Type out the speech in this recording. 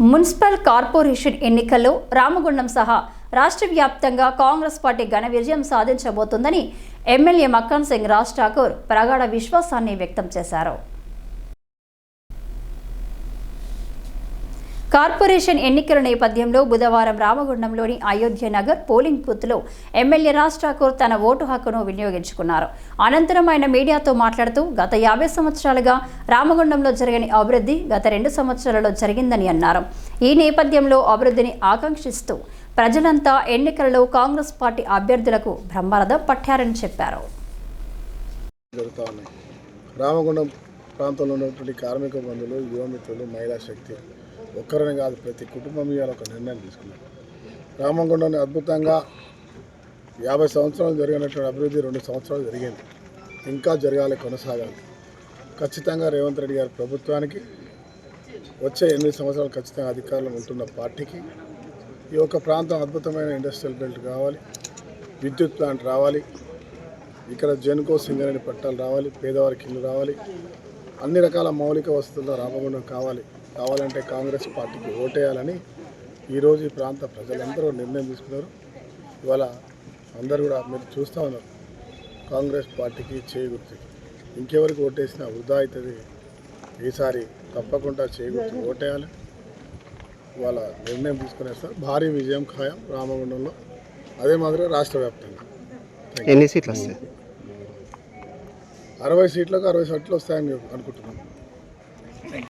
Municipal corporation ఎన్నికల్లో రామగుండం సహా రాష్ట్ర వ్యాప్తంగా కాంగ్రెస్ పార్టీ ఘన విజయం సాధించబోతోందని ఎమ్మెల్యే మక్కన్ సింగ్ రాజ్ ఠాకూర్ ప్రగాఢ విశ్వాసాన్ని వ్యక్తం చేశారు. కార్పొరేషన్ ఎన్నికల నేపథ్యంలో బుధవారం రామగుండంలోని అయోధ్య నగర్ పోలింగ్ బూత్లో ఎమ్మెల్యే రాజ్ ఠాకూర్ తన ఓటు హక్కును వినియోగించుకున్నారు. అనంతరం ఆయన మీడియాతో మాట్లాడుతూ గత 50 సంవత్సరాలుగా రామగుండంలో జరగని అభివృద్ధి గత 2 సంవత్సరాలలో జరిగిందని అన్నారు. ఈ నేపథ్యంలో అభివృద్ధిని ఆకాంక్షిస్తూ ప్రజలంతా ఎన్నికలలో కాంగ్రెస్ పార్టీ అభ్యర్థులకు బ్రహ్మరథం పట్టారని చెప్పారు. రామగుండం ప్రాంతంలో ఉన్నటువంటి కార్మిక బంధువులు, యువమిత్రులు, మహిళా శక్తి ఒక్కరని కాదు ప్రతి కుటుంబం ఇవాళ ఒక నిర్ణయం తీసుకున్నారు. రామగుండంలో అద్భుతంగా 50 సంవత్సరాలు జరిగినటువంటి అభివృద్ధి 2 సంవత్సరాలు జరిగింది, ఇంకా జరగాలి, కొనసాగాలి. ఖచ్చితంగా రేవంత్ రెడ్డి గారి ప్రభుత్వానికి వచ్చే 8 సంవత్సరాలు ఖచ్చితంగా అధికారులు ఉంటున్న పార్టీకి ఈ యొక్క ప్రాంతం అద్భుతమైన ఇండస్ట్రియల్ బెల్ట్ కావాలి, విద్యుత్ ప్లాంట్ రావాలి, ఇక్కడ జెన్కో సింగరేణి పట్టాలు రావాలి, పేదవారికి ఇల్లు రావాలి, అన్ని రకాల మౌలిక వసతులు రామగుండం కావాలంటే కాంగ్రెస్ పార్టీకి ఓటేయాలని ఈరోజు ఈ ప్రాంత ప్రజలందరూ నిర్ణయం తీసుకున్నారు. ఇవాళ అందరూ కూడా మీరు చూస్తూ ఉన్నారు, కాంగ్రెస్ పార్టీకి చేగుర్తుకి ఇంకెవరికి ఓటేసినా వృధా అవుతుంది. ఈసారి తప్పకుండా చేగుర్తు ఓటేయాలి. ఇవాళ నిర్ణయం తీసుకునేస్తారు. భారీ విజయం ఖాయం రామగుండంలో, అదే మాదిరిగా రాష్ట్ర వ్యాప్తంగా. ఎన్ని సీట్లు వస్తాయి? 60 సీట్లకు 60 సీట్లు వస్తాయని అనుకుంటున్నాం.